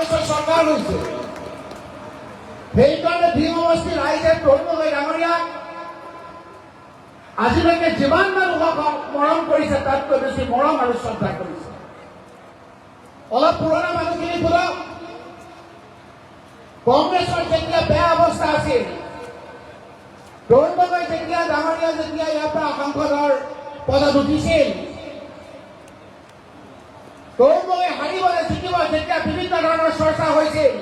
কংগ্ৰেছৰ চৰকাৰ হৈছে। সেইকাৰণে ভীম সমষ্টিৰ ৰাইজে তৰুণ গগৈ ডাঙৰীয়াক আজিলৈকে যিমান মানুহক মৰম কৰিছে তাতকৈ বেছি মৰম আৰু শ্ৰদ্ধা কৰিছে। অলপ পুৰণা মানুহখিনি ধৰক, কংগ্ৰেছৰ যেতিয়া বেয়া অৱস্থা আছিল, তৰুণ গগৈ যেতিয়া ডাঙৰীয়া যেতিয়া ইয়াৰ পৰা সাংসদৰ পদত উঠিছিল, তৰুণ গগৈ হাৰিবলৈ জিকিব যেতিয়া বিভিন্ন ধৰণৰ চৰ্চা হৈছিল,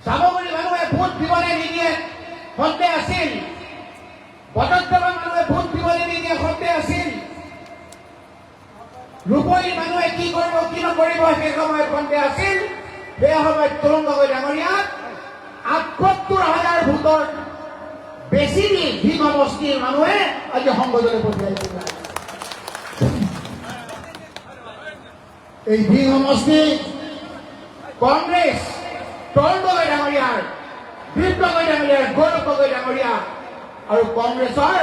চামগুৰি মানুহে ভোট দিবলৈ নিদিয়ে সন্দেহ আছিল, বটদ্ৰৱা মানুহে ভোট দিবলৈ নিদিয়ে সন্দেহ আছিল, ৰূপহী মানুহে কি কৰিব কি নকৰিব সেই সময়ত সন্দেহ আছিল। সেই সময়ত তৰুণ গগৈ ডাঙৰীয়াক ৭৮,০০০ ভোটৰ বেছি দি ভীম সমষ্টিৰ মানুহে আজি সংসদলৈ পঠিয়াইছিল। এই ভীম সমষ্টি কংগ্ৰেছ, তৰুণ গগৈ ডাঙৰীয়াৰ, বিপ্লৱ গগৈ ডাঙৰীয়াৰ, গৌৰৱ গগৈ ডাঙৰীয়া আৰু কংগ্ৰেছৰ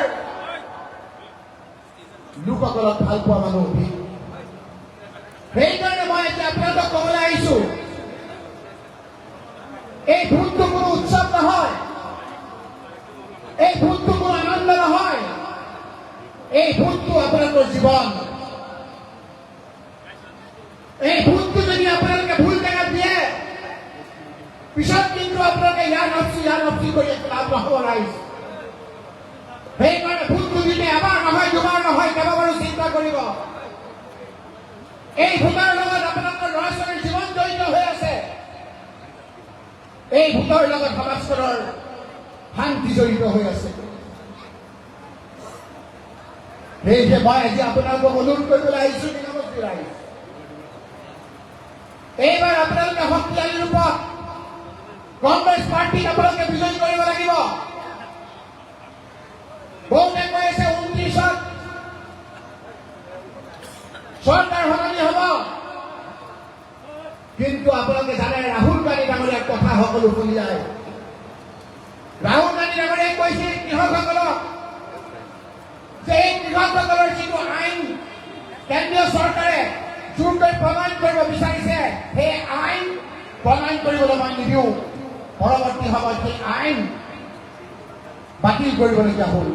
লোকসকলক ভাল পোৱা মানুহ। সেইকাৰণে মই এতিয়া আপোনালোকক ক'বলৈ আহিছো, এই ভোটটো কোনো উৎসৱ নহয়, এই ভোটটো কোনো আনন্দ নহয়, এই ভোটটো আপোনালোকৰ জীৱন। এই ভোটটো যদি আপোনালোকে ভুল জেগাত দিয়ে, পিছত কিন্তু আপোনালোকে ইয়াৰ নফচি কৰি লাভ নহ'ব ৰাইজ। সেইকাৰণে ভোটটো দিলে এবাৰ নহয়, দুবাৰ নহয়, কেইবাবাৰো চিন্তা কৰিব। এই ভোটৰ লগত আপোনালোকৰ ল'ৰা ছোৱালীৰ জীৱন জড়িত হৈ আছে, এই ভোটৰ লগত সমাজখনৰ শান্তি জড়িত হৈ আছে। সেয়েহে মই আজি আপোনালোকক অনুৰোধ কৰিবলৈ আহিছো, নিগমশ্ৰী ৰাইজ, এইবাৰ আপোনালোকে শক্তিশালী ৰূপত কংগ্ৰেছ পাৰ্টিক আপোনালোকে বিজয়ী কৰিব লাগিব। বহুতে কৈ আছে ২৯ত চৰকাৰ সলনি হ'ব, কিন্তু আপোনালোকে জানে ৰাহুল গান্ধী ডাঙৰীয়াৰ কথা সকলো শুনি যায়। ৰাহুল গান্ধী ডাঙৰীয়াই কৈছিল কৃষকসকলক যে এই কৃষকসকলৰ যিটো আইন কেন্দ্ৰীয় চৰকাৰে জোৰকৈ প্ৰণয়ন কৰিব বিচাৰিছে, সেই আইন প্ৰণয়ন কৰিবলৈ মই নিদিওঁ। পৰৱৰ্তী সময়ত সেই আইন বাতিল কৰিবলগীয়া হ'ল।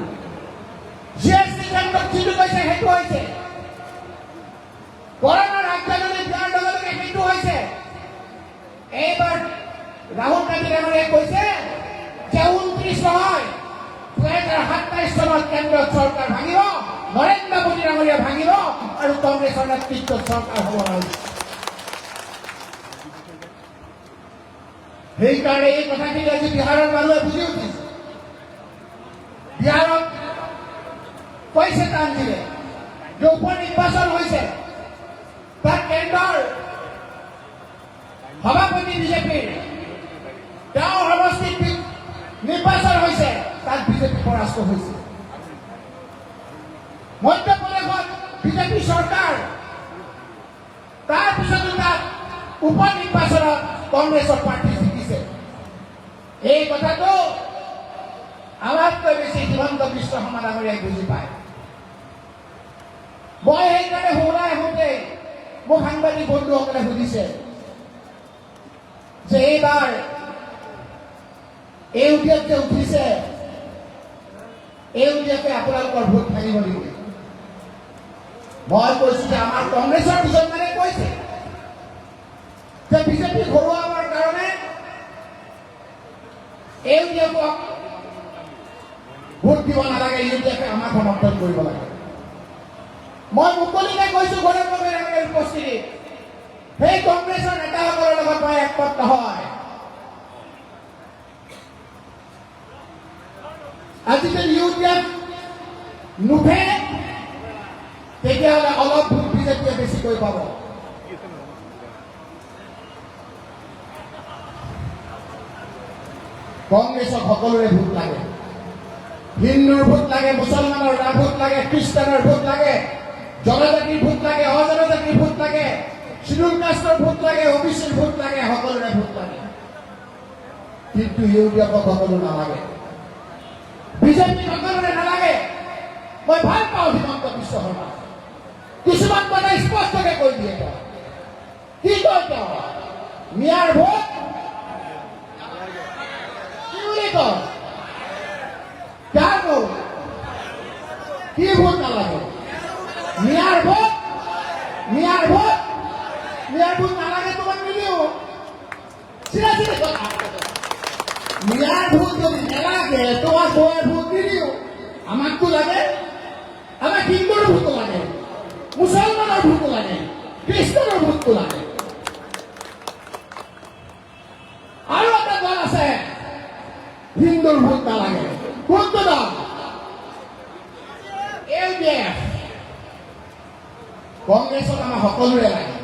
GST কেন্দ্ৰত যিটো কৈছে সেইটো হৈছে, কৰোনাৰ ৰাজধানী দিয়াৰ লগে লগে সেইটো হৈছে। এইবাৰ ৰাহুল গান্ধী ডাঙৰীয়াই কৈছে যে ২৯ নহয়, ২০২৭ চনত কেন্দ্ৰীয় চৰকাৰ ভাঙিব, নৰেন্দ্ৰ মোদী ডাঙৰীয়া ভাঙিব আৰু কংগ্ৰেছৰ নেতৃত্বত চৰকাৰ হ'ব লাগিব। সেইকাৰণে এই কথাখিনি আজি বিহাৰৰ মানুহে বুজি উঠিছে। বিহাৰত কৈছে তানজিলে যে উপ নিৰ্বাচন হৈছে, তাত কেন্দ্ৰৰ সভাপতি বিজেপিৰ, তেওঁৰ সমষ্টিত নিৰ্বাচন হৈছে, তাত বিজেপি পৰাস্ত হৈছে। মধ্যপ্ৰদেশত বিজেপি চৰকাৰ, তাৰপিছতো তাত উপ নিৰ্বাচনত কংগ্ৰেছৰ প্ৰাৰ্থী জিকিছে। এই কথাটো আমাতকৈ বেছি হিমন্ত বিশ্ব শৰ্মা ডাঙৰীয়াই বুজি পায়। মই সেইকাৰণে ওলাই আহোঁতে মোক সাংবাদিক বন্ধুসকলে সুধিছে যে এইবাৰ ইউডিএফ যে উঠিছে, ইউডিএফে আপোনালোকৰ ভোট ভাঙিব নেকি? মই কৈছো যে আমাৰ কংগ্ৰেছৰ দুজনমানে কৈছে যে বিজেপি ঘৰুৱাবৰ কাৰণে ইউডিএফক ভোট দিব নালাগে, ইউডিএফে আমাক সমৰ্থন কৰিব লাগে। মই মুকলিকে কৈছো গৌৰৱ গগৈ ডাঙৰীয়াৰ উপস্থিতিত, সেই কংগ্ৰেছৰ নেতাসকলৰ লগত মই একমত নহয়। আজি যদি ইউডিএফ নুঠে, তেতিয়াহ'লে অলপ ভোট বিজেপিয়ে বেছিকৈ পাব। কংগ্ৰেছক সকলোৰে ভোট লাগে, হিন্দুৰ ভোট লাগে, মুছলমানৰ ভোট লাগে, খ্ৰীষ্টানৰ ভোট লাগে, জনজাতিৰ ভোট লাগে, অজনজাতিৰ ভোট লাগে, শিডিউল কাষ্টৰ ভোট লাগে, OBCৰ ভোট লাগে, সকলোৰে ভোট লাগে। কিন্তু ইউডিএফক সকলো নালাগে, বিজেপি সকলোৰে নালাগে। মই ভাল পাওঁ হিমন্ত বিশ্ব শৰ্মা, কিছুমান কথা স্পষ্টকে কৈ দিয়ে। কি কয় সত্য মিয়াৰ ভোট কি বুলি কয় যাৰ ভোট কি ভোট নালাগে মিয়াৰ ভোট নালাগে তোমাক নিদিও চিধা কথা মিয়াৰ ভোট যদি নালাগে তোমাক বৌৰ ভোট নিদিও আমাকতো লাগে আমাক হিন্দুৰ ভোট লাগে মুছলমানৰ ভোট লাগে খ্ৰীষ্টানৰ ভোট লাগে আৰু এটা দল আছে হিন্দুৰ ভোট নালাগে কোনটো দল LDF কংগ্ৰেছত আমাৰ সকলোৰে লাগে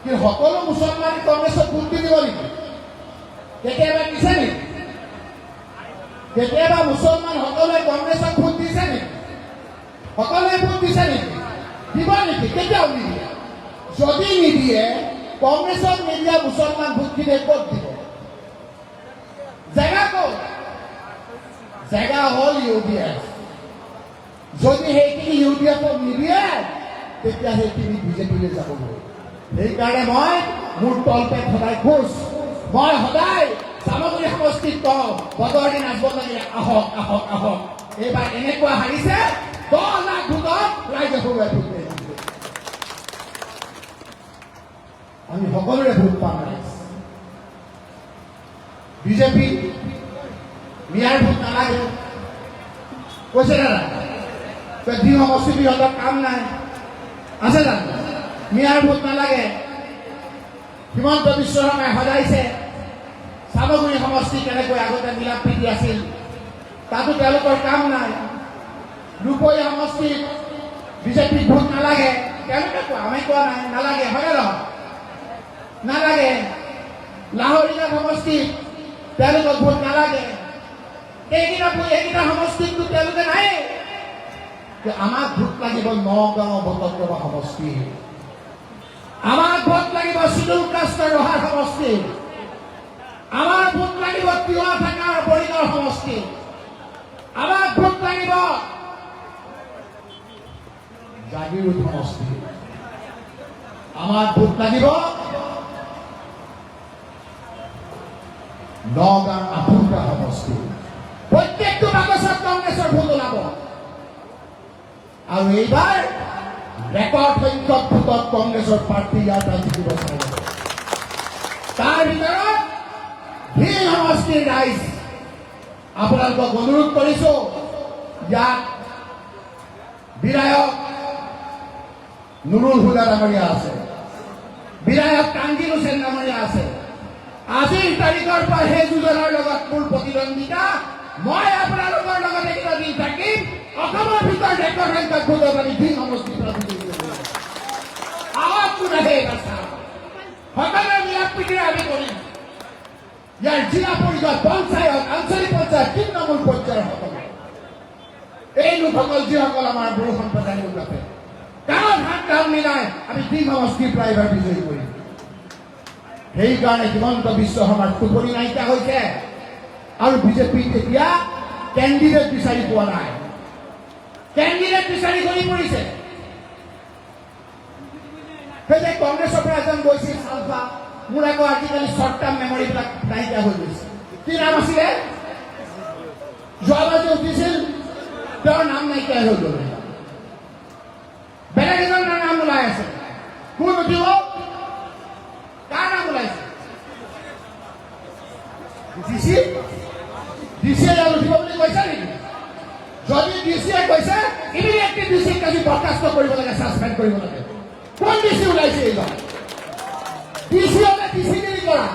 কিন্তু সকলো মুছলমানে কংগ্ৰেছত ভোট দিব নেকি কেতিয়াবা দিছে নেকি কেতিয়াবা মুছলমান সকলোৱে কংগ্ৰেছক ভোট দিছে নেকি সকলোৱে ভোট দিছে নেকি দিব নেকি কেতিয়াও নিদিয়ে যদি নিদিয়ে কংগ্ৰেছক নিদিয়া মুছলমান ভোটখিনি ক'ত দিব জেগা ক'ত জেগা হ'ল UDF যদি সেইখিনি UDFক নিদিয়ে তেতিয়া সেইখিনি বিজেপিলৈ যাবগৈ সেইকাৰণে মই মোৰ তলপেট সদায় খোজ মই সদায় চামগুৰি সমষ্টিত কওঁ বদৰদি নাচব লাগিলে আহক আহক আহক এইবাৰ এনেকুৱা হাৰিছে 10 লাখ ভোটত ৰাইজে সৰুৱে ভোট দিয়ে আমি সকলোৰে ভোট পাম ৰাইজ বিজেপি মিয়াৰ ভোট নালাগে কৈছে দাদা যি সমষ্টি সিহঁতৰ কাম নাই আছে জানো মিয়াৰ ভোট নালাগে হিমন্ত বিশ্ব শৰ্মাই সজাইছে চামগুৰি সমষ্টি কেনেকৈ আগতে মিলা প্ৰীতি আছিল তাতো তেওঁলোকৰ কাম নাই ৰূপহী সমষ্টিত বিজেপিক ভোট নালাগে তেওঁলোকে কোৱা আমি কোৱা নাই নালাগে হয়নে নহয় নালাগে লাহৰীয়া সমষ্টিত তেওঁলোকক ভোট নালাগে এইকেইটা সমষ্টিততো তেওঁলোকে নাই আমাক ভোট লাগিব নগাঁও বটদ্ৰৱা সমষ্টি আমাক ভোট লাগিব চিডুল কাষ্টৰ ৰহাৰ সমষ্টি আমাৰ ভোট লাগিব তিৱা থাকাৰ বৰিগাঁও সমষ্টি আমাক ভোট লাগিব জাগিৰোড সমষ্টি আমাক ভোট লাগিব নগাঁও আফুকা সমষ্টি প্ৰত্যেকটো বাকচত কংগ্ৰেছৰ ভোট ওলাব আৰু এইবাৰ ৰেকৰ্ড সংখ্যক ভোটত কংগ্ৰেছৰ প্ৰাৰ্থী ইয়াৰ পৰা জিকিব পাৰিব তাৰ ভিতৰত ভিল সমষ্টিৰ ৰাইজ আপোনালোকক অনুৰোধ কৰিছো ইয়াত বিধায়ক নুৰুল হুদা ডাঙৰীয়া আছে বিধায়ক কাঞ্জিল হুছেইন ডাঙৰীয়া আছে আজিৰ তাৰিখৰ পৰা সেই দুজনৰ লগত মোৰ প্ৰতিদ্বন্দ্বিতা মই আপোনালোকৰ লগত এইকেইটা দিন থাকিম অসমৰ ভিতৰত ৰেকৰ্ড সংখ্যক ভোটত আমি ভিল সমষ্টিৰ প্ৰাৰ্থী আৱাজ শুনাহে সকলোৱে মিলা প্ৰীতিৰে আমি কৰিম ইয়াৰ জিলা পৰিষদ পঞ্চায়ত আঞ্চলিক পঞ্চায়ত তৃণমূল পৰ্যায়ৰ সকলো এই লোকসকল যিসকল আমাৰ বড়ো সম্প্ৰদায়ৰ লোক আছে কাৰণ হাত কাম মিলাই আমি ভিল সমষ্টিৰ পৰা এইবাৰ বিজয়ী কৰিম সেইকাৰণে হিমন্ত বিশ্ব শৰ্মাৰ টোপনি নাইকিয়া হৈছে আৰু বিজেপিত এতিয়া কেণ্ডিডেট বিচাৰি পোৱা নাই কেণ্ডিডেট বিচাৰি ঘূৰি পৰিছে সেই যে কংগ্ৰেছৰ পৰা এজন গৈছিল আলফা মোৰ আকৌ আজিকালি শ্বৰ্ট টাৰ্ম মেমৰিবিলাক নাইকিয়া হৈ গৈছে কি নাম আছিলে যোৱাবাৰ যে উঠিছিল তেওঁৰ নাম নাইকিয়া হৈ গ'ল বেলেগ এজনৰ নাম ওলাই আছে কোন উঠিব কাৰ নাম ওলাইছে ডিচিয়ে ইয়াত উঠিব বুলি কৈছে নেকি যদি ডিচিয়ে কৈছে ইমিডিয়েটলি ডিচিক আজি বৰখাস্ত কৰিব লাগে ছাছপেণ্ড কৰিব লাগে কোন ডিচি ওলাইছে এইবাৰ ডিচি হলে ডিচিগিৰি কৰা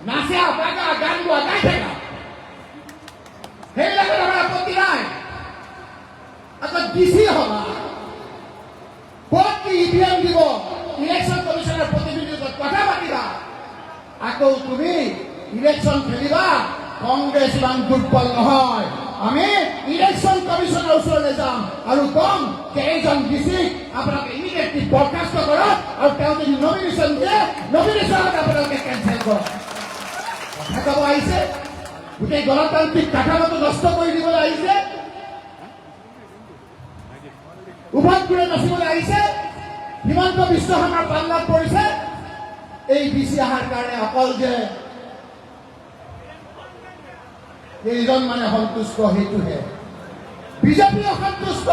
নাচা বাগা গান গোৱা গাই থাকা সেইবিলাকত আমাৰ আপত্তি নাই আকৌ ডিচি হবা ক'ত কি ইভিএম দিব ইলেকশ্যন কমিশ্যনৰ প্ৰতিনিধিৰ লগত কথা পাতিবা আকৌ তুমি ইলেকশ্যন খেলিবা কংগ্ৰেছ ইমান দুৰ্বল নহয় আমি ইলেকশ্যন কমিশ্যনৰ ওচৰলৈ যাম আৰু কম যে এইজন ডিচিক আপোনালোকে ইমিডিয়েটলি বৰখাস্ত কৰক আৰু তেওঁ যদি নমিনেশ্যন দিয়ে নমিনেশ্যনত আপোনালোকে কেঞ্চেল কৰক কথা ক'ব আহিছে গোটেই গণতান্ত্ৰিক কাঠামোটো নষ্ট কৰি দিবলৈ আহিছে উভয় ঘূৰে নাচিবলৈ আহিছে হিমন্ত বিশ্ব শৰ্মাৰ পাল্লাত পৰিছে এই বিচি অহাৰ কাৰণে অকল যে কেইজন মানে সন্তুষ্ট সেইটোহে বিজেপি অসন্তুষ্ট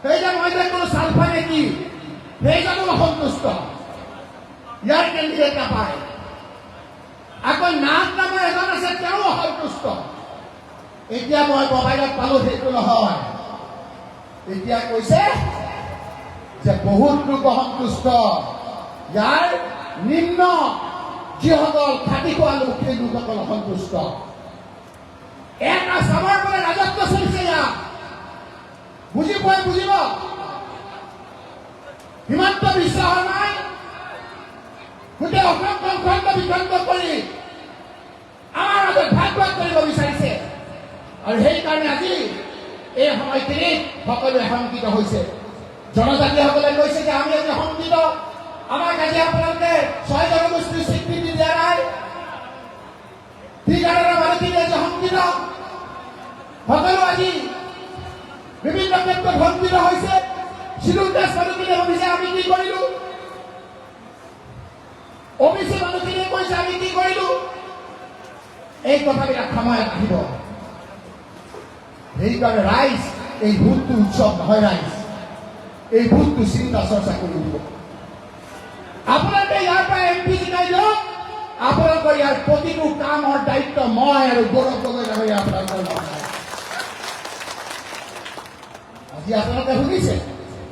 সেই যে মই যে কোনো চালফা নেকি সেইজনো অসন্তুষ্ট ইয়াৰ কেন্দ্ৰীয় নাপায় আকৌ নাথ নামৰ এজন আছে তেওঁ অসন্তুষ্ট এতিয়া মই মোবাইলত পালো সেইটো নহয় এতিয়া কৈছে যে বহুত লোক অসন্তুষ্ট ইয়াৰ নিম্ন যিসকল খাটি খোৱা লোক সেই লোকসকল অসন্তুষ্ট এটা চামৰ পৰা ৰাজত্ব চলিছে ইয়াত বুজি পোৱাই বুজিব হিমন্ত বিশ্ব শৰ্মাই গোটেই অসমখন খণ্ড বিখণ্ড কৰি আমাৰ মাজত ভাগ ভাগ কৰিব বিচাৰিছে আৰু সেইকাৰণে আজি এই সময়খিনিত সকলোৱে শংকিত হৈছে জনজাতীয়সকলে কৈছে যে আমি আজি শংকিত আমাক আজি আপোনালোকে 6 জনগোষ্ঠীৰ স্বীকৃতি দিয়া নাই ঠিকাদাৰৰ মানুহখিনি আজি শংকিত সকলো আজি বিভিন্ন ক্ষেত্ৰত শংকিত হৈছে শিডিউল কাষ্ট মানুহখিনিয়ে ভাবিছে আমি কি কৰিলো OBC মানুহখিনিয়ে কৈছে আমি কি কৰিলো এই কথাবিলাক সময়ত আহিব সেইকাৰণে ৰাইজ এই ভোটটো উৎসৱ নহয় ৰাইজ এই ভোটটো চিন্তা চৰ্চা কৰি দিব আপোনালোকে ইয়াৰ পৰা MP জিকাই দিয়ক আপোনালোকৰ ইয়াৰ প্ৰতিটো কামৰ দায়িত্ব মই আৰু গৌৰৱ গগৈ ডাঙৰীয়া আপোনালোকৰ আজি আপোনালোকে শুনিছে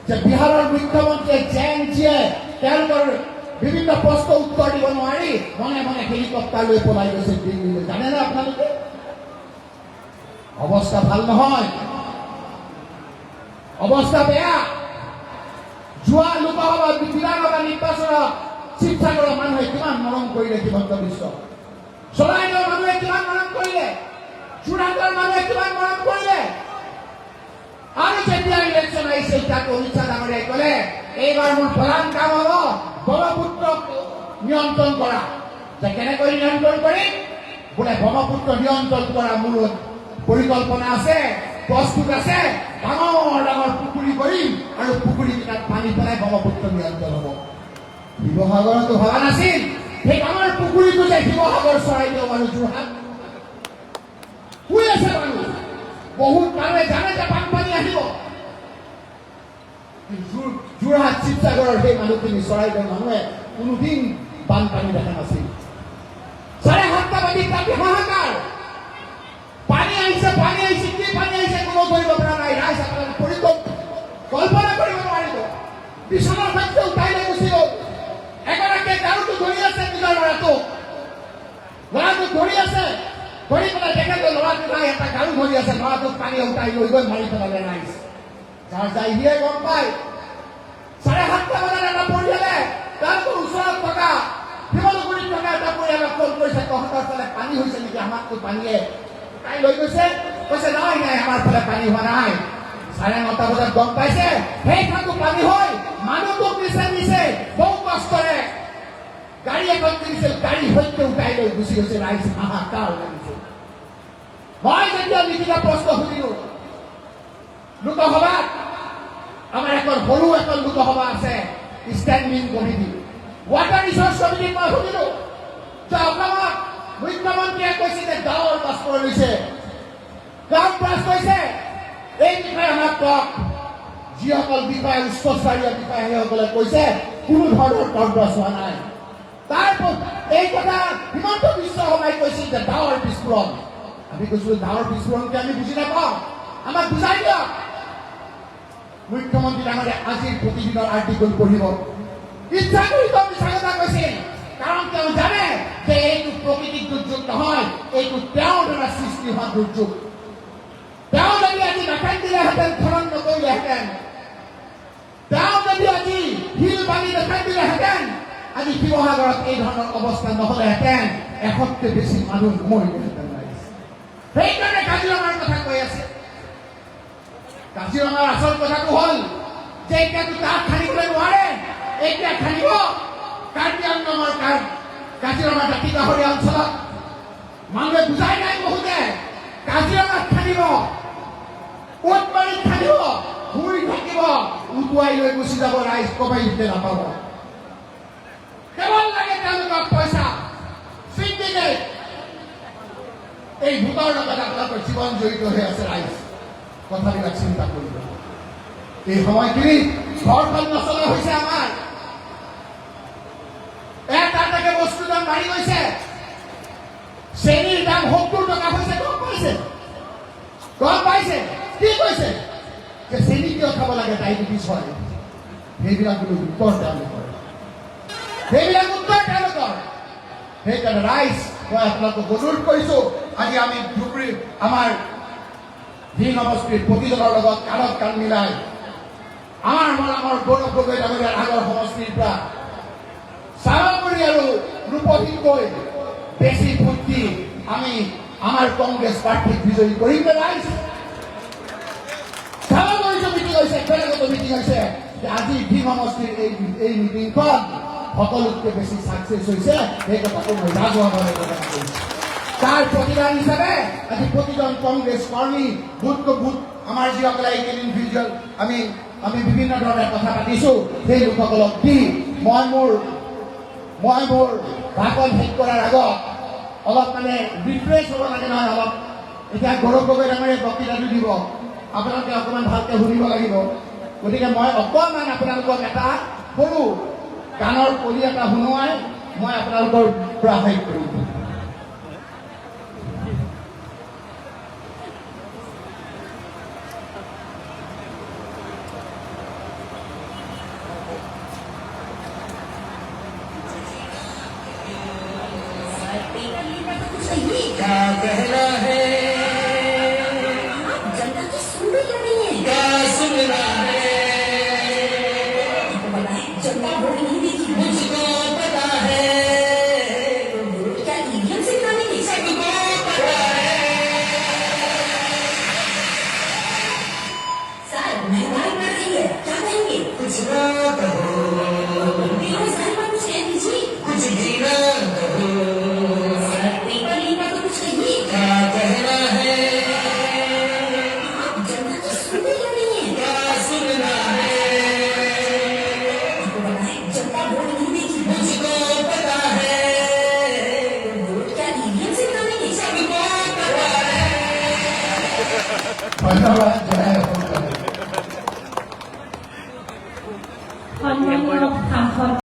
যে বিহাৰৰ মুখ্যমন্ত্ৰীয়ে জেনজিয়ে তেওঁলোকৰ বিভিন্ন প্ৰশ্ন উত্তৰ দিব নোৱাৰি মনে মনে হেলিকপ্টাৰ লৈ পলাই গৈছে দিল্লীলৈ জানেনে আপোনালোকে অৱস্থা ভাল নহয় অৱস্থা বেয়া যোৱা লোকসভা বিধানসভা নিৰ্বাচনত শিৱসাগৰৰ মানুহে কিমান মৰম কৰিলে হিমন্ত বিশ্ব চৰাইদেউৰ মানুহে কিমান মৰম কৰিলে যোৰহাটৰ মানুহে কিমান মৰম কৰিলে আৰু যেতিয়া ইলেকশ্যন আহিছিল তাত অমিত শ্বাহ ডাঙৰীয়াই ক'লে এইবাৰ মোৰ প্ৰধান কাম হ'ব ব্ৰহ্মপুত্ৰক নিয়ন্ত্ৰণ কৰা যে কেনেকৈ নিয়ন্ত্ৰণ কৰিম বোলে ব্ৰহ্মপুত্ৰ নিয়ন্ত্ৰণ কৰা মোৰ পৰিকল্পনা আছে প্ৰস্তুত আছে ডাঙৰ ডাঙৰ পুখুৰী কৰিম আৰু পুখুৰীকেইটাত পানী পেলাই ব্ৰহ্মপুত্ৰ নিয়ন্ত্ৰণ হ'ব শিৱসাগৰতো ভবা নাছিল সেই ডাঙৰ পুখুৰীটো যে শিৱসাগৰ চৰাইদেউ আৰু যোৰহাট শুই আছে মানুহ বহুত মানুহে জানে যে বানপানী আহিব যোৰহাট শিৱসাগৰৰ সেই মানুহখিনি চৰাইদেউৰ মানুহে কোনোদিন বানপানী দেখা নাছিল 7:30 বাজিত তাত হাহাকাৰ পানী আহিছে কি পানী আহিছে কোনো ধৰিব পৰা নাই ৰাইজ আপোনালোকে কল্পনা কৰিব নোৱাৰিব বিছনাৰ সৈতে উঠাই লৈ গুচি গ'ল এগৰাকীয়ে গাৰুটো ধৰি আছে নিজৰ ল'ৰাটোক ধৰি আছে ধৰি পেলাই দেখে যে ল'ৰাটো নাই এটা গাৰু ধৰি আছে ল'ৰাটোক পানী উঠাই লৈ গৈ মাৰি পেলালে ৰাইজ যাৰ যাই সিয়ে গম পায় 7:30 বজাত এটা পৰিয়ালে তেওঁলোকৰ ওচৰত থকা শিমলুগুৰিত থকা এটা পৰিয়ালক ফোন কৰিছে তহঁতৰ ফালে পানী হৈছে নেকি আমাকতো পানীয়ে তাই লৈ গৈছে কৈছে নাই আমাৰ ফালে পানী হোৱা নাই 9:30 বজাত গম পাইছে সেইখানটো পানী হয় মানুহটোক নিছে বহু কষ্টৰে গাড়ী এখন কিনিছিল গাড়ী সৈতে উঠাই লৈ গুচি গৈছে ৰাইজ হাহাকাৰ লাগিছে মই যেতিয়া লিখিত প্ৰশ্ন সুধিলো লোকসভাত আমাৰ এখন সৰু এখন লোকসভা আছে ষ্টেণ্ডিং কমিটি ৱাটাৰ ৰিচোৰ্চ কমিটিত মই সুধিলো যে অসমত মুখ্যমন্ত্ৰীয়ে কৈছে যে গাঁৱৰ পাছপৰ লৈছে গাঁৱত পাছ কৈছে এই বিষয়ে আমাক কওক যিসকল বিষয়া উচ্চস্তৰীয় বিষয়া সেইসকলে কৈছে কোনো ধৰণৰ কৰ্মছ হোৱা নাই তাৰপৰা এই কথা হিমন্ত বিশ্ব শৰ্মাই কৈছিল যে ডাৱৰ বিস্ফোৰণ আমি কৈছিলো ডাৱৰ বিস্ফোৰণকে আমি বুজি নাপাওঁ আমাক বুজাই দিয়ক মুখ্যমন্ত্ৰী ডাঙৰীয়া আজিৰ প্ৰতিদিনৰ আৰ্টিকল পঢ়িব ইচ্ছা কৰি মিছা কথা কৈছিল কাৰণ তেওঁ জানে যে এইটো প্ৰকৃতিক দুৰ্যোগ নহয় এইটো তেওঁৰ দ্বাৰা সৃষ্টি হোৱা দুৰ্যোগ তেওঁ যদি আজি নাখান্দিলেহেঁতেন খনন নকৰিলেহেঁতেন তেওঁ যদি আজি শিল বালি নাখান্দিলেহেঁতেন আজি শিৱসাগৰত এই ধৰণৰ অৱস্থা নহ'লেহেঁতেন 100তকৈ বেছি মানুহ মৰিলেহেঁতেন সেইকাৰণে কাজিৰঙাৰ কথা কৈ আছে কাজিৰঙাৰ আচল কথাটো হ'ল যে এতিয়াতো তাত খান্দিবলৈ নোৱাৰে এতিয়া খান্দিব কাৰ্বি আংলঙৰ কাজিৰঙা জাতি গাহৰীয়া অঞ্চলত মানুহে বুজাই নাই বহুতে কাজিৰঙাত খান্দিব উটমাৰীত খান্দিব শুই থাকিব, উটুৱাই লৈ গুচি যাব, ৰাইজ কমাই দিতে নাপাব। কেৱল লাগে তেওঁলোকক পইচা, চিণ্ডিকেট। এই ভোটৰ লগত আপোনালোকৰ জীৱন জড়িত হৈ আছে ৰাইজ, কথাবিলাক চিন্তা কৰিব। এই সময়খিনি ঘৰখন নচলা হৈছে আমাৰ। এটা বস্তুৰ দাম বাঢ়ি গৈছে, চেনীৰ দাম 70 টকা হৈছে। গম পাইছে কি কৈছে যে চেনী কিয় খাব লাগে, ডায়েবেটিছ হয়। সেইবিলাক বোলো উত্তৰ তেওঁলোকৰ, সেইকাৰণে ৰাইজ মই আপোনালোকক অনুৰোধ কৰিছো, আজি আমি ধুবুৰী আমাৰ ভি সমষ্টিৰ প্ৰতিজনৰ লগত কাণত কাণ মিলাই আমাৰ গৌৰৱ গগৈ ডাঙৰীয়াৰ আগৰ সমষ্টিৰ পৰা চামগুৰি আৰু ৰূপহীনকৈ বেছি ভোট দি আমি আমাৰ কংগ্ৰেছ প্ৰাৰ্থীক বিজয়ী কৰিম। ৰাইজ চামগুৰিতো মিটিং হৈছে, বেলেগতো মিটিং হৈছে। আজি ভি সমষ্টিৰ এই মিটিংখন সকলোতকৈ বেছি ছাকচেছ হৈছে, সেই কথাটো মই ৰাজহুৱাভাৱে ঘোষণা কৰিছোঁ। তাৰ প্ৰতিদান হিচাপে আজি প্ৰতিজন কংগ্ৰেছ কৰ্মী বুথ আমাৰ যিসকলে এইকেইদিন ভিজুৱেল আমি বিভিন্ন ধৰণে কথা পাতিছোঁ, সেই লোকসকলক দি মই মোৰ ভাষণ শেষ কৰাৰ আগত অলপ ৰিফ্ৰেছ হ'ব লাগে নহয়। অলপ এতিয়া গৌৰৱ গগৈ ডাঙৰীয়ে বক্তৃতাটো দিব, আপোনালোকে অকণমান ভালকৈ শুনিব লাগিব। গতিকে মই অকণমান আপোনালোকক এটা সৰু গানৰ কলি এটা শুনোৱাই মই আপোনালোকৰ পৰা শেষ কৰিম। क्या कहना है, जनता की सुन रही है, क्या सुनना है, जनता वोट नहीं देगी, मुझको पता है, क्या ईवीएम से गिराएंगे, सबको पता है। सर महंगाई बढ़ रही है, क्या कहेंगे, कुछ ना कहो, बेरोजगारी पर कुछ कह दीजिए, कुछ भी ना कहो। क्या कहना है, जनता की सुन रही है, क्या सुनना है, जनता वोट नहीं देगी, मुझको पता है, वोट क्या ईवीएम से गिराएंगे, सबको पता है। धन्यवाद।